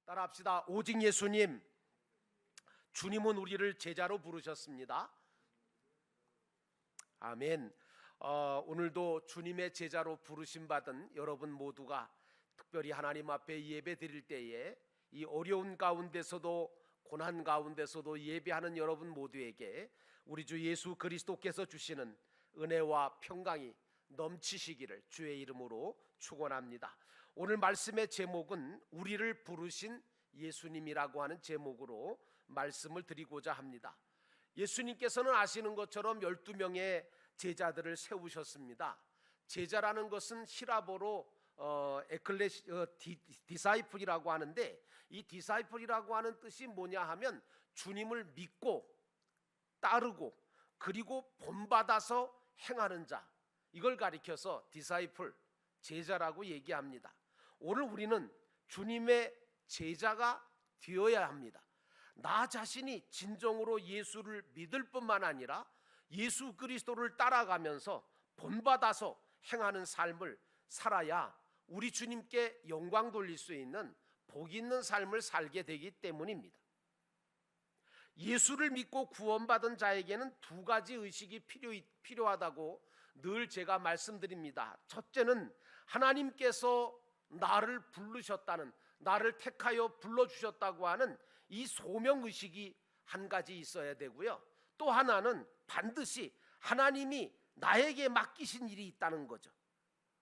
따라합시다. 오직 예수님. 주님은 우리를 제자로 부르셨습니다. 아멘. 오늘도 주님의 제자로 부르심 받은 여러분 모두가 특별히 하나님 앞에 예배 드릴 때에 이 어려운 가운데서도 고난 가운데서도 예배하는 여러분 모두에게 우리 주 예수 그리스도께서 주시는 은혜와 평강이 넘치시기를 주의 이름으로 축원합니다. 오늘 말씀의 제목은 우리를 부르신 예수님이라고 하는 제목으로 말씀을 드리고자 합니다. 예수님께서는 아시는 것처럼 12명의 제자들을 세우셨습니다. 제자라는 것은 히라보로 디사이플이라고 하는데, 이 디사이플이라고 하는 뜻이 뭐냐 하면 주님을 믿고 따르고 그리고 본받아서 행하는 자, 이걸 가리켜서 디사이플, 제자라고 얘기합니다. 오늘 우리는 주님의 제자가 되어야 합니다. 나 자신이 진정으로 예수를 믿을 뿐만 아니라 예수 그리스도를 따라가면서 본받아서 행하는 삶을 살아야 우리 주님께 영광 돌릴 수 있는 복 있는 삶을 살게 되기 때문입니다. 예수를 믿고 구원받은 자에게는 두 가지 의식이 필요하다고 늘 제가 말씀드립니다. 첫째는 하나님께서 나를 부르셨다는, 나를 택하여 불러주셨다고 하는 이 소명의식이 한 가지 있어야 되고요, 또 하나는 반드시 하나님이 나에게 맡기신 일이 있다는 거죠.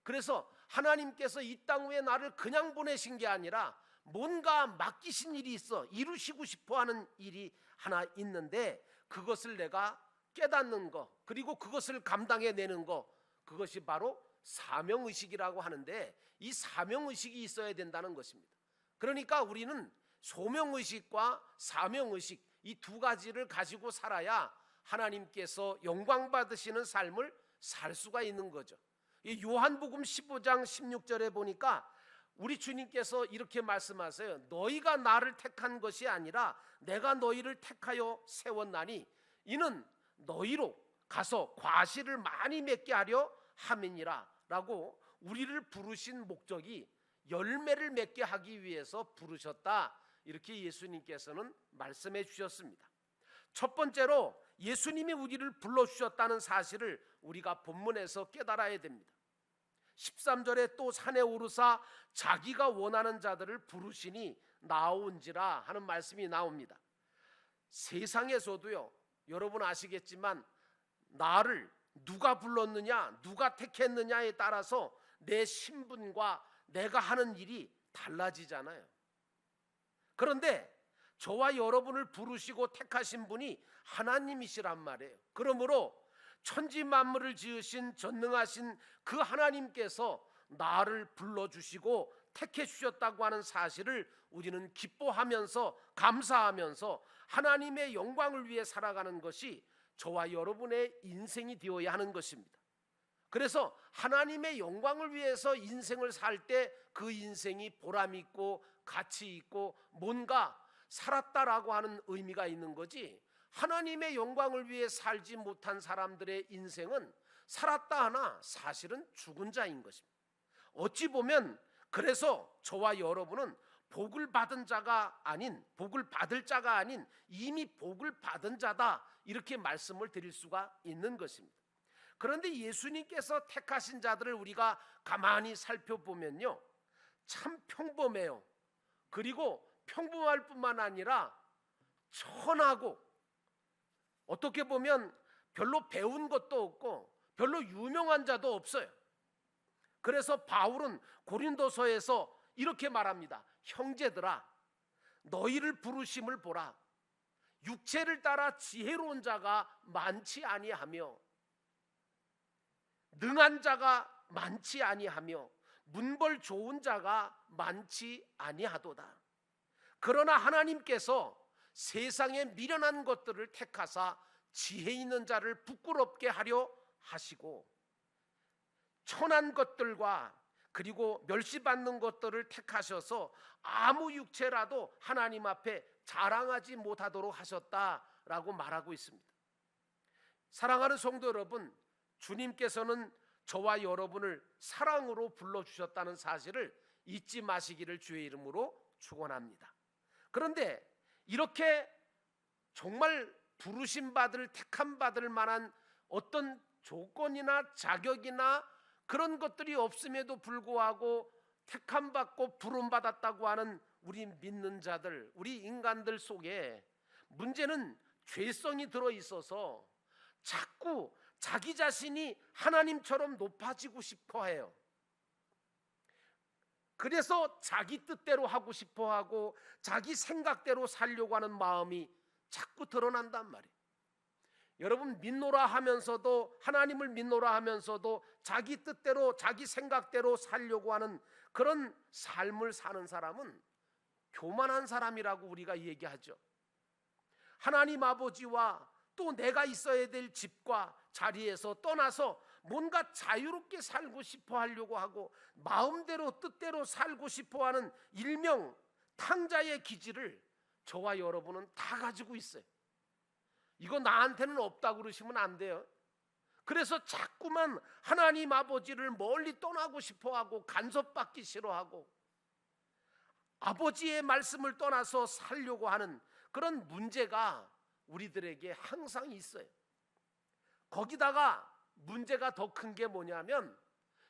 그래서 하나님께서 이 땅 위에 나를 그냥 보내신 게 아니라 뭔가 맡기신 일이 있어, 이루시고 싶어하는 일이 하나 있는데 그것을 내가 깨닫는 거, 그리고 그것을 감당해내는 거, 그것이 바로 사명의식이라고 하는데, 이 사명의식이 있어야 된다는 것입니다. 그러니까 우리는 소명의식과 사명의식, 이 두 가지를 가지고 살아야 하나님께서 영광 받으시는 삶을 살 수가 있는 거죠. 이 요한복음 15장 16절에 보니까 우리 주님께서 이렇게 말씀하세요. 너희가 나를 택한 것이 아니라 내가 너희를 택하여 세웠나니 이는 너희로 가서 과실을 많이 맺게 하려 함이니라 라고, 우리를 부르신 목적이 열매를 맺게 하기 위해서 부르셨다, 이렇게 예수님께서는 말씀해 주셨습니다. 첫 번째로 예수님이 우리를 불러주셨다는 사실을 우리가 본문에서 깨달아야 됩니다. 13절에 또 산에 오르사 자기가 원하는 자들을 부르시니 나온지라 하는 말씀이 나옵니다. 세상에서도요, 여러분 아시겠지만 나를 누가 불렀느냐, 누가 택했느냐에 따라서 내 신분과 내가 하는 일이 달라지잖아요. 그런데 저와 여러분을 부르시고 택하신 분이 하나님이시란 말이에요. 그러므로 천지 만물을 지으신 전능하신 그 하나님께서 나를 불러주시고 택해 주셨다고 하는 사실을 우리는 기뻐하면서 감사하면서 하나님의 영광을 위해 살아가는 것이 저와 여러분의 인생이 되어야 하는 것입니다. 그래서 하나님의 영광을 위해서 인생을 살 때 그 인생이 보람 있고 가치 있고 뭔가 살았다라고 하는 의미가 있는 거지, 하나님의 영광을 위해 살지 못한 사람들의 인생은 살았다 하나 사실은 죽은 자인 것입니다. 어찌 보면 그래서 저와 여러분은 복을 받은 자가 아닌, 복을 받을 자가 아닌 이미 복을 받은 자다, 이렇게 말씀을 드릴 수가 있는 것입니다. 그런데 예수님께서 택하신 자들을 우리가 가만히 살펴보면요, 참 평범해요. 그리고 평범할 뿐만 아니라 천하고, 어떻게 보면 별로 배운 것도 없고 별로 유명한 자도 없어요. 그래서 바울은 고린도서에서 이렇게 말합니다. 형제들아, 너희를 부르심을 보라. 육체를 따라 지혜로운 자가 많지 아니하며 능한 자가 많지 아니하며 문벌 좋은 자가 많지 아니하도다. 그러나 하나님께서 세상에 미련한 것들을 택하사 지혜 있는 자를 부끄럽게 하려 하시고, 천한 것들과 그리고 멸시받는 것들을 택하셔서 아무 육체라도 하나님 앞에 자랑하지 못하도록 하셨다라고 말하고 있습니다. 사랑하는 성도 여러분, 주님께서는 저와 여러분을 사랑으로 불러주셨다는 사실을 잊지 마시기를 주의 이름으로 축원합니다. 그런데 이렇게 정말 부르심 받을, 택함 받을 만한 어떤 조건이나 자격이나 그런 것들이 없음에도 불구하고 택함 받고 부름 받았다고 하는 우리 믿는 자들, 우리 인간들 속에 문제는 죄성이 들어 있어서 자꾸 자기 자신이 하나님처럼 높아지고 싶어 해요. 그래서 자기 뜻대로 하고 싶어 하고 자기 생각대로 살려고 하는 마음이 자꾸 드러난단 말이에요. 여러분, 믿노라 하면서도, 하나님을 믿노라 하면서도 자기 뜻대로 자기 생각대로 살려고 하는 그런 삶을 사는 사람은 교만한 사람이라고 우리가 얘기하죠. 하나님 아버지와 또 내가 있어야 될 집과 자리에서 떠나서 뭔가 자유롭게 살고 싶어 하려고 하고 마음대로 뜻대로 살고 싶어 하는 일명 탕자의 기질을 저와 여러분은 다 가지고 있어요. 이거 나한테는 없다고 그러시면 안 돼요. 그래서 자꾸만 하나님 아버지를 멀리 떠나고 싶어 하고 간섭받기 싫어하고 아버지의 말씀을 떠나서 살려고 하는 그런 문제가 우리들에게 항상 있어요. 거기다가 문제가 더 큰 게 뭐냐면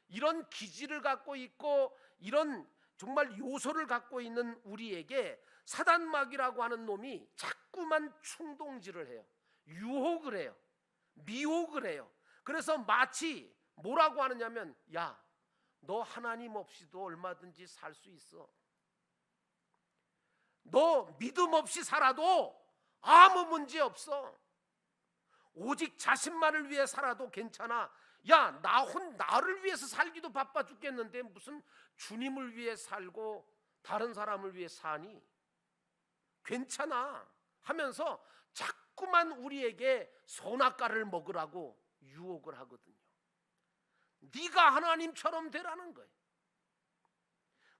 이런 기질을 갖고 있고 이런 정말 요소를 갖고 있는 우리에게 사단마귀라고 하는 놈이 자꾸만 충동질을 해요. 유혹을 해요. 미혹을 해요. 그래서 마치 뭐라고 하느냐면, 야, 너 하나님 없이도 얼마든지 살 수 있어. 너 믿음 없이 살아도 아무 문제 없어. 오직 자신만을 위해 살아도 괜찮아. 야, 나를 위해서 살기도 바빠 죽겠는데 무슨 주님을 위해 살고 다른 사람을 위해 사니? 괜찮아 하면서 자꾸만 우리에게 선악과를 먹으라고 유혹을 하거든요. 네가 하나님처럼 되라는 거예요.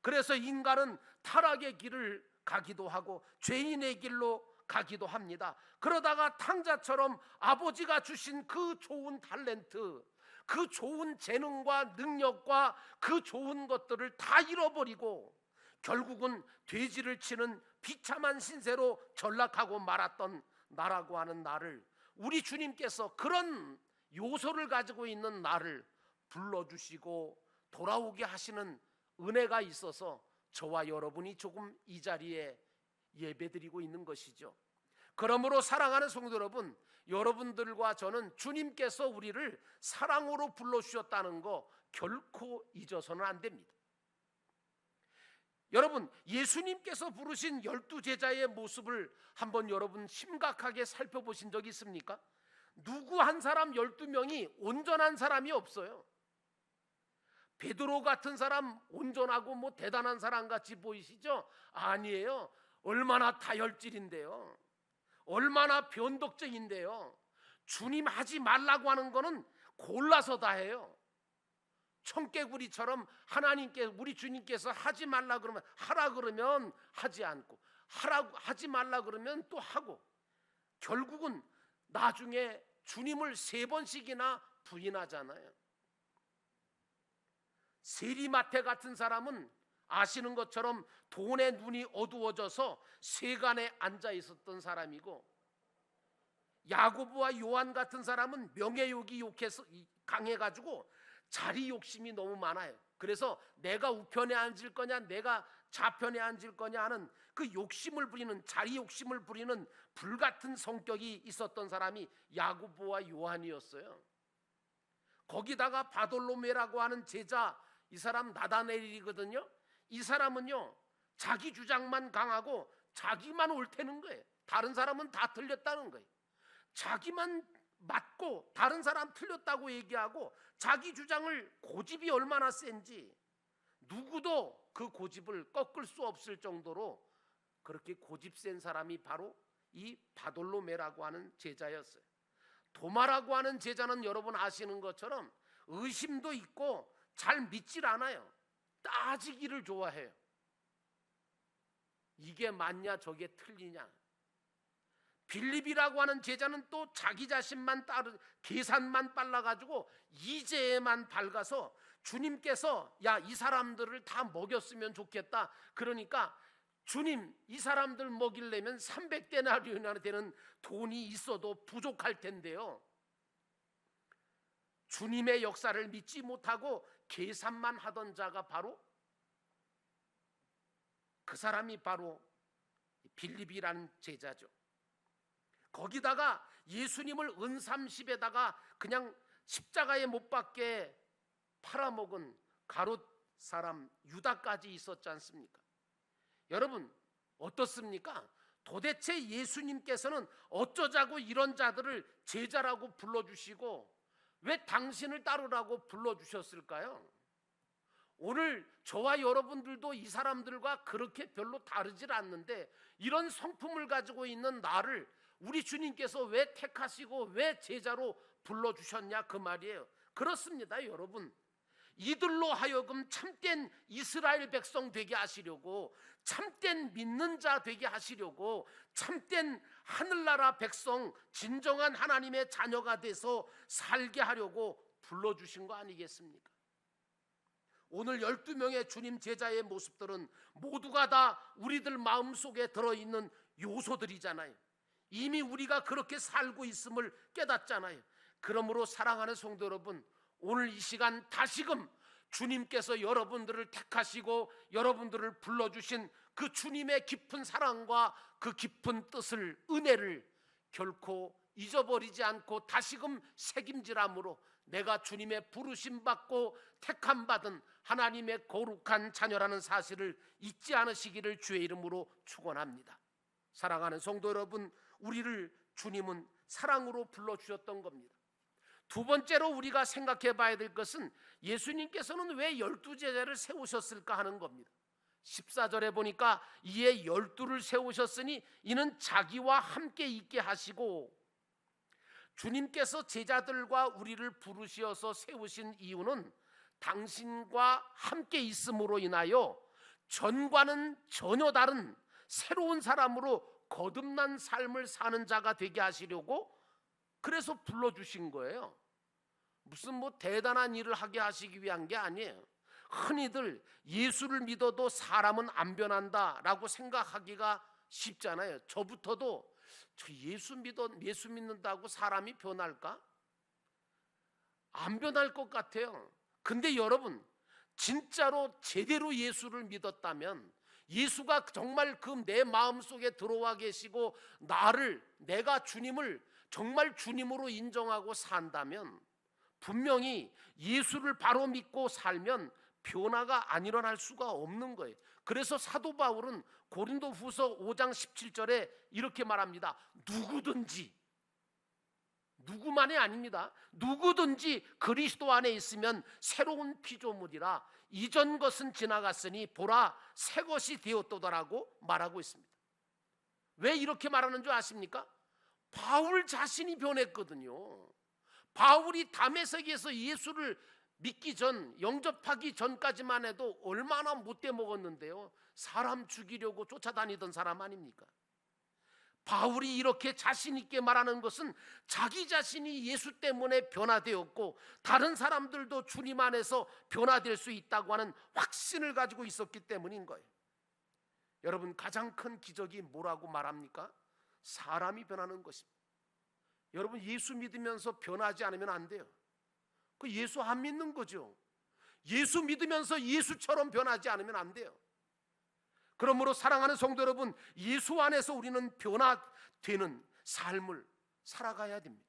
그래서 인간은 타락의 길을 가기도 하고 죄인의 길로 가기도 합니다. 그러다가 탕자처럼 아버지가 주신 그 좋은 탤런트, 그 좋은 재능과 능력과 그 좋은 것들을 다 잃어버리고 결국은 돼지를 치는 비참한 신세로 전락하고 말았던 나라고 하는 나를, 우리 주님께서 그런 요소를 가지고 있는 나를 불러주시고 돌아오게 하시는 은혜가 있어서 저와 여러분이 조금 이 자리에 예배드리고 있는 것이죠. 그러므로 사랑하는 성도 여러분, 여러분들과 저는 주님께서 우리를 사랑으로 불러주셨다는 거 결코 잊어서는 안 됩니다. 여러분, 예수님께서 부르신 12제자의 모습을 한번 여러분 심각하게 살펴보신 적이 있습니까? 누구 한 사람 12명이 온전한 사람이 없어요. 베드로 같은 사람 온전하고 뭐 대단한 사람 같이 보이시죠? 아니에요. 얼마나 다혈질인데요. 얼마나 변덕적인데요. 주님 하지 말라고 하는 거는 골라서 다 해요. 청개구리처럼 하나님께, 우리 주님께서 하지 말라 그러면 하라 그러면 하지 않고, 하지 말라 그러면 또 하고, 결국은 나중에 주님을 3번씩이나 부인하잖아요. 세리마태 같은 사람은 아시는 것처럼 돈의 눈이 어두워져서 세간에 앉아 있었던 사람이고, 야고보와 요한 같은 사람은 명예욕이 강해가지고 자리 욕심이 너무 많아요. 그래서 내가 우편에 앉을 거냐 내가 좌편에 앉을 거냐 하는 그 욕심을 부리는, 자리 욕심을 부리는 불같은 성격이 있었던 사람이 야고보와 요한이었어요. 거기다가 바돌로메라고 하는 제자, 이 사람 나다넬이거든요. 이 사람은요, 자기 주장만 강하고 자기만 옳다는 거예요. 다른 사람은 다 틀렸다는 거예요. 자기만 맞고 다른 사람 틀렸다고 얘기하고 자기 주장을, 고집이 얼마나 센지 누구도 그 고집을 꺾을 수 없을 정도로 그렇게 고집 센 사람이 바로 이 바돌로메라고 하는 제자였어요. 도마라고 하는 제자는 여러분 아시는 것처럼 의심도 있고 잘 믿질 않아요. 따지기를 좋아해요. 이게 맞냐 저게 틀리냐. 빌립이라고 하는 제자는 또 자기 자신만 계산만 빨라가지고 이재에만 밝아서 주님께서 야, 이 사람들을 다 먹였으면 좋겠다. 그러니까 주님, 이 사람들 먹이려면 300데나리온이나 되는 돈이 있어도 부족할 텐데요. 주님의 역사를 믿지 못하고 계산만 하던 자가 바로 그 사람이 바로 빌립이라는 제자죠. 거기다가 예수님을 은삼십에다가 그냥 십자가에 못 박게 팔아먹은 가롯 사람 유다까지 있었지 않습니까? 여러분 어떻습니까? 도대체 예수님께서는 어쩌자고 이런 자들을 제자라고 불러주시고 왜 당신을 따르라고 불러주셨을까요? 오늘 저와 여러분들도 이 사람들과 그렇게 별로 다르질 않는데 이런 성품을 가지고 있는 나를 우리 주님께서 왜 택하시고 왜 제자로 불러주셨냐 그 말이에요. 그렇습니다, 여러분. 이들로 하여금 참된 이스라엘 백성 되게 하시려고, 참된 믿는 자 되게 하시려고, 참된 하늘나라 백성, 진정한 하나님의 자녀가 돼서 살게 하려고 불러주신 거 아니겠습니까? 오늘 12명의 주님 제자의 모습들은 모두가 다 우리들 마음속에 들어있는 요소들이잖아요. 이미 우리가 그렇게 살고 있음을 깨닫잖아요. 그러므로 사랑하는 성도 여러분, 오늘 이 시간 다시금 주님께서 여러분들을 택하시고 여러분들을 불러주신 그 주님의 깊은 사랑과 그 깊은 뜻을, 은혜를 결코 잊어버리지 않고 다시금 책임지람으로 내가 주님의 부르심 받고 택함 받은 하나님의 거룩한 자녀라는 사실을 잊지 않으시기를 주의 이름으로 축원합니다. 사랑하는 성도 여러분, 우리를 주님은 사랑으로 불러주셨던 겁니다. 두 번째로 우리가 생각해 봐야 될 것은 예수님께서는 왜 12제자를 세우셨을까 하는 겁니다. 14절에 보니까 이에 12를 세우셨으니 이는 자기와 함께 있게 하시고, 주님께서 제자들과 우리를 부르시어서 세우신 이유는 당신과 함께 있음으로 인하여 전과는 전혀 다른 새로운 사람으로 거듭난 삶을 사는 자가 되게 하시려고 그래서 불러주신 거예요. 무슨 대단한 일을 하게 하시기 위한 게 아니에요. 흔히들 예수를 믿어도 사람은 안 변한다라고 생각하기가 쉽잖아요. 저부터도 예수 믿는다고 사람이 변할까? 안 변할 것 같아요. 근데 여러분, 진짜로 제대로 예수를 믿었다면, 예수가 정말 그 내 마음속에 들어와 계시고 내가 주님을 정말 주님으로 인정하고 산다면, 분명히 예수를 바로 믿고 살면 변화가 안 일어날 수가 없는 거예요. 그래서 사도 바울은 고린도후서 5장 17절에 이렇게 말합니다. 누구만이 아닙니다. 누구든지 그리스도 안에 있으면 새로운 피조물이라 이전 것은 지나갔으니 보라 새 것이 되었도다라고 말하고 있습니다. 왜 이렇게 말하는 줄 아십니까? 바울 자신이 변했거든요. 바울이 다메섹에서 예수를 믿기 전, 영접하기 전까지만 해도 얼마나 못돼 먹었는데요. 사람 죽이려고 쫓아다니던 사람 아닙니까? 바울이 이렇게 자신 있게 말하는 것은 자기 자신이 예수 때문에 변화되었고 다른 사람들도 주님 안에서 변화될 수 있다고 하는 확신을 가지고 있었기 때문인 거예요. 여러분, 가장 큰 기적이 뭐라고 말합니까? 사람이 변하는 것입니다. 여러분, 예수 믿으면서 변하지 않으면 안 돼요. 그 예수 안 믿는 거죠. 예수 믿으면서 예수처럼 변하지 않으면 안 돼요. 그러므로 사랑하는 성도 여러분, 예수 안에서 우리는 변화되는 삶을 살아가야 됩니다.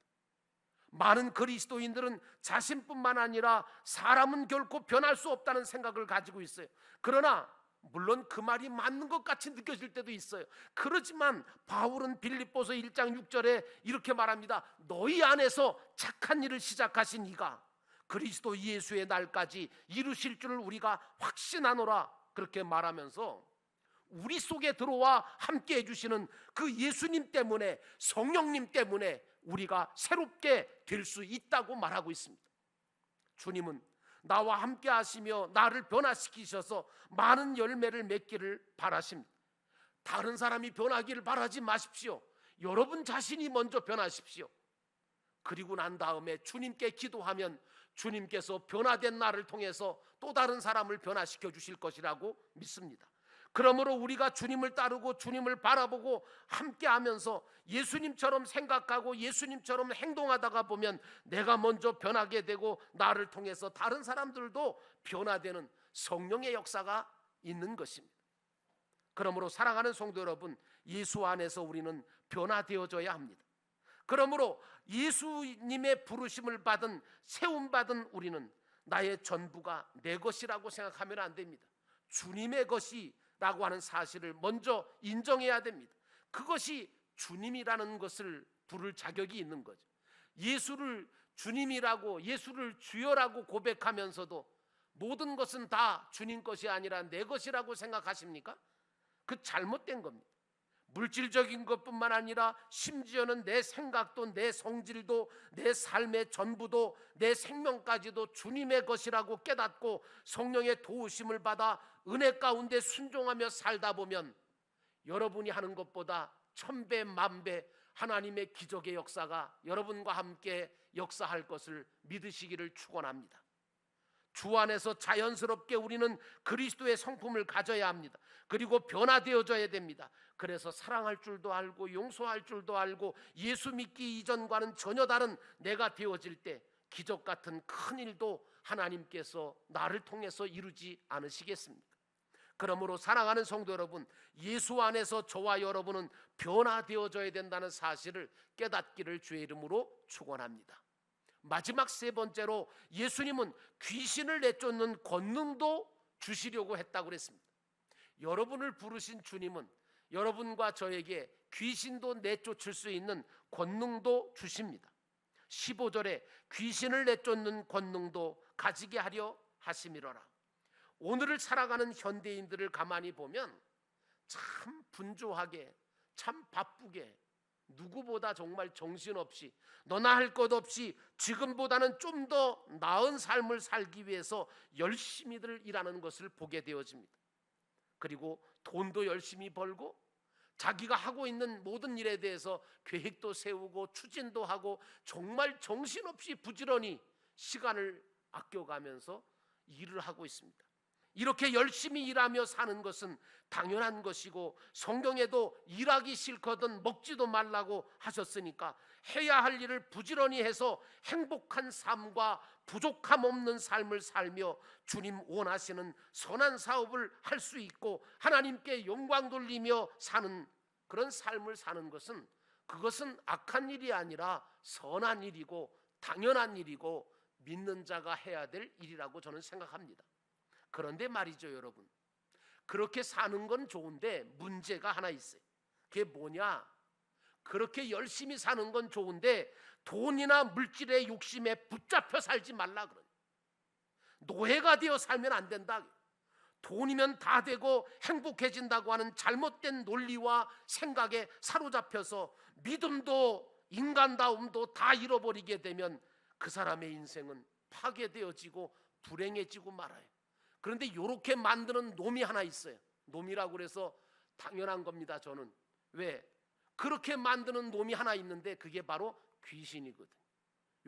많은 그리스도인들은 자신뿐만 아니라 사람은 결코 변할 수 없다는 생각을 가지고 있어요. 그러나 물론 그 말이 맞는 것 같이 느껴질 때도 있어요. 그렇지만 바울은 빌립보서 1장 6절에 이렇게 말합니다. 너희 안에서 착한 일을 시작하신 이가 그리스도 예수의 날까지 이루실 줄을 우리가 확신하노라, 그렇게 말하면서 우리 속에 들어와 함께 해주시는 그 예수님 때문에, 성령님 때문에 우리가 새롭게 될 수 있다고 말하고 있습니다. 주님은 나와 함께 하시며 나를 변화시키셔서 많은 열매를 맺기를 바라십니다. 다른 사람이 변하기를 바라지 마십시오. 여러분 자신이 먼저 변하십시오. 그리고 난 다음에 주님께 기도하면 주님께서 변화된 나를 통해서 또 다른 사람을 변화시켜 주실 것이라고 믿습니다. 그러므로 우리가 주님을 따르고 주님을 바라보고 함께하면서 예수님처럼 생각하고 예수님처럼 행동하다가 보면 내가 먼저 변하게 되고 나를 통해서 다른 사람들도 변화되는 성령의 역사가 있는 것입니다. 그러므로 사랑하는 성도 여러분, 예수 안에서 우리는 변화되어져야 합니다. 그러므로 예수님의 부르심을 받은, 세움받은 우리는 나의 전부가 내 것이라고 생각하면 안 됩니다. 주님의 것이라고 하는 사실을 먼저 인정해야 됩니다. 그것이 주님이라는 것을 부를 자격이 있는 거죠. 예수를 주님이라고, 예수를 주여라고 고백하면서도 모든 것은 다 주님 것이 아니라 내 것이라고 생각하십니까? 그 잘못된 겁니다. 물질적인 것뿐만 아니라 심지어는 내 생각도, 내 성질도, 내 삶의 전부도, 내 생명까지도 주님의 것이라고 깨닫고 성령의 도우심을 받아 은혜 가운데 순종하며 살다 보면 여러분이 하는 것보다 1000배, 10,000배 하나님의 기적의 역사가 여러분과 함께 역사할 것을 믿으시기를 축원합니다. 주 안에서 자연스럽게 우리는 그리스도의 성품을 가져야 합니다. 그리고 변화되어져야 됩니다. 그래서 사랑할 줄도 알고 용서할 줄도 알고 예수 믿기 이전과는 전혀 다른 내가 되어질 때 기적 같은 큰 일도 하나님께서 나를 통해서 이루지 않으시겠습니까? 그러므로 사랑하는 성도 여러분, 예수 안에서 저와 여러분은 변화되어져야 된다는 사실을 깨닫기를 주의 이름으로 축원합니다. 마지막 세 번째로 예수님은 귀신을 내쫓는 권능도 주시려고 했다고 그랬습니다. 여러분을 부르신 주님은 여러분과 저에게 귀신도 내쫓을 수 있는 권능도 주십니다. 15절에 귀신을 내쫓는 권능도 가지게 하려 하심이로라. 오늘을 살아가는 현대인들을 가만히 보면 참 분주하게, 참 바쁘게, 누구보다 정말 정신없이, 너나 할 것 없이 지금보다는 좀 더 나은 삶을 살기 위해서 열심히들 일하는 것을 보게 되어집니다. 그리고 돈도 열심히 벌고 자기가 하고 있는 모든 일에 대해서 계획도 세우고 추진도 하고 정말 정신없이 부지런히 시간을 아껴가면서 일을 하고 있습니다. 이렇게 열심히 일하며 사는 것은 당연한 것이고 성경에도 일하기 싫거든 먹지도 말라고 하셨으니까 해야 할 일을 부지런히 해서 행복한 삶과 부족함 없는 삶을 살며 주님 원하시는 선한 사업을 할 수 있고 하나님께 영광 돌리며 사는 그런 삶을 사는 것은 그것은 악한 일이 아니라 선한 일이고 당연한 일이고 믿는 자가 해야 될 일이라고 저는 생각합니다. 그런데 말이죠, 여러분, 그렇게 사는 건 좋은데 문제가 하나 있어요. 그게 뭐냐? 그렇게 열심히 사는 건 좋은데 돈이나 물질의 욕심에 붙잡혀 살지 말라 그러니. 노예가 되어 살면 안 된다. 돈이면 다 되고 행복해진다고 하는 잘못된 논리와 생각에 사로잡혀서 믿음도 인간다움도 다 잃어버리게 되면 그 사람의 인생은 파괴되어지고 불행해지고 말아요. 그런데 이렇게 만드는 놈이 하나 있어요. 놈이라고 그래서 당연한 겁니다. 저는 왜? 그렇게 만드는 놈이 하나 있는데 그게 바로 귀신이거든.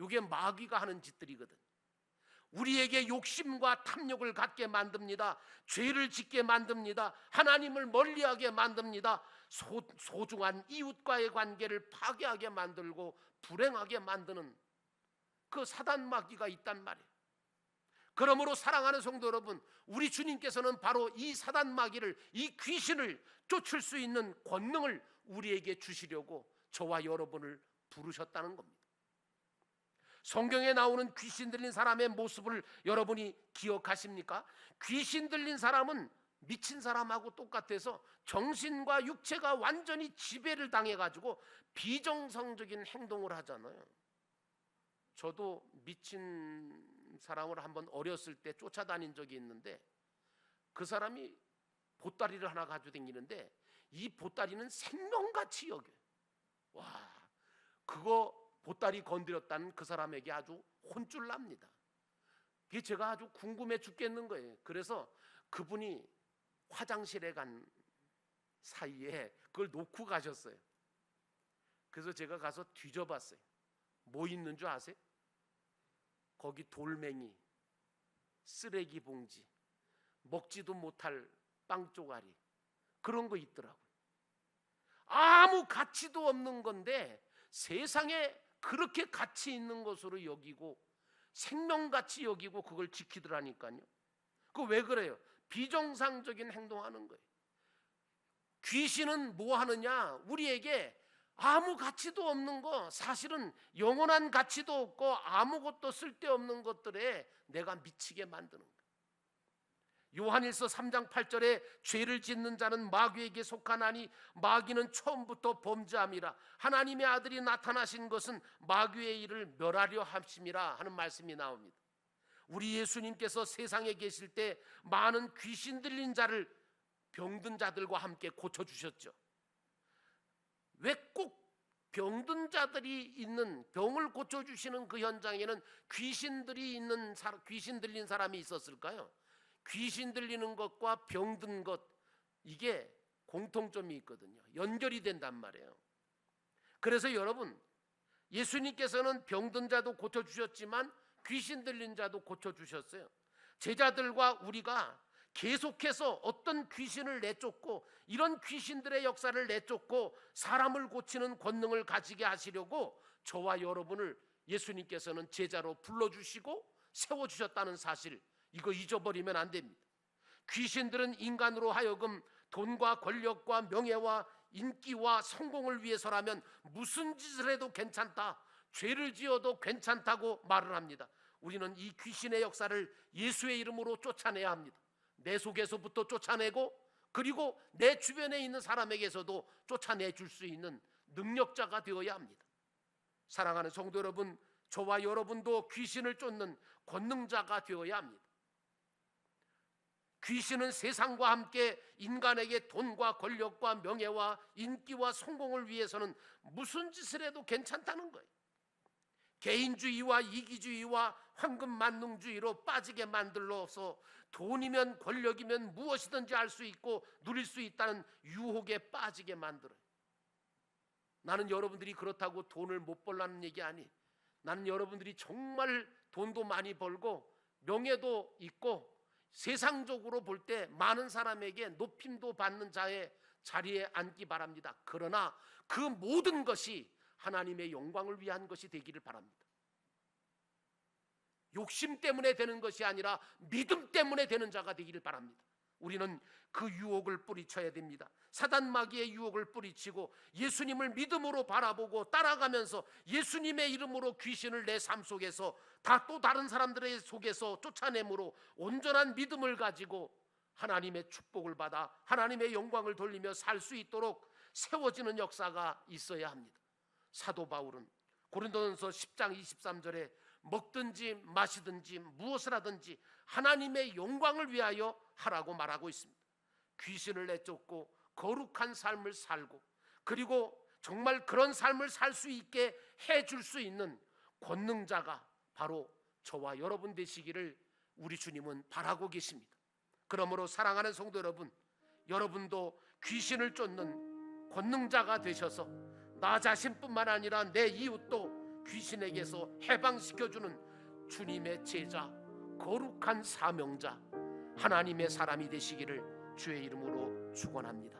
이게 마귀가 하는 짓들이거든. 우리에게 욕심과 탐욕을 갖게 만듭니다. 죄를 짓게 만듭니다. 하나님을 멀리하게 만듭니다. 소중한 이웃과의 관계를 파괴하게 만들고 불행하게 만드는 그 사단 마귀가 있단 말이에요. 그러므로 사랑하는 성도 여러분, 우리 주님께서는 바로 이 사단 마귀를, 이 귀신을 쫓을 수 있는 권능을 우리에게 주시려고 저와 여러분을 부르셨다는 겁니다. 성경에 나오는 귀신 들린 사람의 모습을 여러분이 기억하십니까? 귀신 들린 사람은 미친 사람하고 똑같아서 정신과 육체가 완전히 지배를 당해가지고 비정상적인 행동을 하잖아요. 저도 미친 사람을 한번 어렸을 때 쫓아다닌 적이 있는데 그 사람이 보따리를 하나 가지고 다니는데 이 보따리는 생명같이 여겨요. 와, 그거 보따리 건드렸다는 그 사람에게 아주 혼쭐 납니다. 그게 제가 아주 궁금해 죽겠는 거예요. 그래서 그분이 화장실에 간 사이에 그걸 놓고 가셨어요. 그래서 제가 가서 뒤져봤어요. 뭐 있는 줄 아세요? 거기 돌멩이, 쓰레기 봉지, 먹지도 못할 빵 쪼가리, 그런 거 있더라고요. 아무 가치도 없는 건데 세상에 그렇게 가치 있는 것으로 여기고 생명같이 여기고 그걸 지키더라니까요. 그 왜 그래요? 비정상적인 행동하는 거예요. 귀신은 뭐 하느냐? 우리에게 아무 가치도 없는 거, 사실은 영원한 가치도 없고 아무것도 쓸데없는 것들에 내가 미치게 만드는 거예요. 요한일서 3장 8절에 죄를 짓는 자는 마귀에게 속하나니 마귀는 처음부터 범죄함이라. 하나님의 아들이 나타나신 것은 마귀의 일을 멸하려 하심이라 하는 말씀이 나옵니다. 우리 예수님께서 세상에 계실 때 많은 귀신 들린 자를 병든 자들과 함께 고쳐주셨죠. 왜 꼭 병든 자들이 있는, 병을 고쳐주시는 그 현장에는 귀신 들린 사람이 있었을까요? 귀신 들리는 것과 병든 것, 이게 공통점이 있거든요. 연결이 된단 말이에요. 그래서 여러분, 예수님께서는 병든 자도 고쳐주셨지만 귀신 들린 자도 고쳐주셨어요. 제자들과 우리가 계속해서 어떤 귀신을 내쫓고 이런 귀신들의 역사를 내쫓고 사람을 고치는 권능을 가지게 하시려고 저와 여러분을 예수님께서는 제자로 불러주시고 세워주셨다는 사실, 이거 잊어버리면 안 됩니다. 귀신들은 인간으로 하여금 돈과 권력과 명예와 인기와 성공을 위해서라면 무슨 짓을 해도 괜찮다, 죄를 지어도 괜찮다고 말을 합니다. 우리는 이 귀신의 역사를 예수의 이름으로 쫓아내야 합니다. 내 속에서부터 쫓아내고, 그리고 내 주변에 있는 사람에게서도 쫓아내줄 수 있는 능력자가 되어야 합니다. 사랑하는 성도 여러분, 저와 여러분도 귀신을 쫓는 권능자가 되어야 합니다. 귀신은 세상과 함께 인간에게 돈과 권력과 명예와 인기와 성공을 위해서는 무슨 짓을 해도 괜찮다는 거예요. 개인주의와 이기주의와 황금만능주의로 빠지게 만들어서 돈이면 권력이면 무엇이든지 할 수 있고 누릴 수 있다는 유혹에 빠지게 만들어요. 나는 여러분들이 그렇다고 돈을 못 벌라는 얘기 아니. 나는 여러분들이 정말 돈도 많이 벌고 명예도 있고 세상적으로 볼 때 많은 사람에게 높임도 받는 자리에 앉기 바랍니다. 그러나 그 모든 것이 하나님의 영광을 위한 것이 되기를 바랍니다. 욕심 때문에 되는 것이 아니라 믿음 때문에 되는 자가 되기를 바랍니다. 우리는 그 유혹을 뿌리쳐야 됩니다. 사단 마귀의 유혹을 뿌리치고 예수님을 믿음으로 바라보고 따라가면서 예수님의 이름으로 귀신을 내 삶 속에서 또 다른 사람들의 속에서 쫓아내므로 온전한 믿음을 가지고 하나님의 축복을 받아 하나님의 영광을 돌리며 살 수 있도록 세워지는 역사가 있어야 합니다. 사도 바울은 고린도전서 10장 23절에 먹든지 마시든지 무엇을 하든지 하나님의 영광을 위하여 하라고 말하고 있습니다. 귀신을 내쫓고 거룩한 삶을 살고, 그리고 정말 그런 삶을 살 수 있게 해줄 수 있는 권능자가 바로 저와 여러분 되시기를 우리 주님은 바라고 계십니다. 그러므로 사랑하는 성도 여러분, 여러분도 귀신을 쫓는 권능자가 되셔서 나 자신뿐만 아니라 내 이웃도 귀신에게서 해방시켜주는 주님의 제자, 거룩한 사명자, 하나님의 사람이 되시기를 주의 이름으로 축원합니다.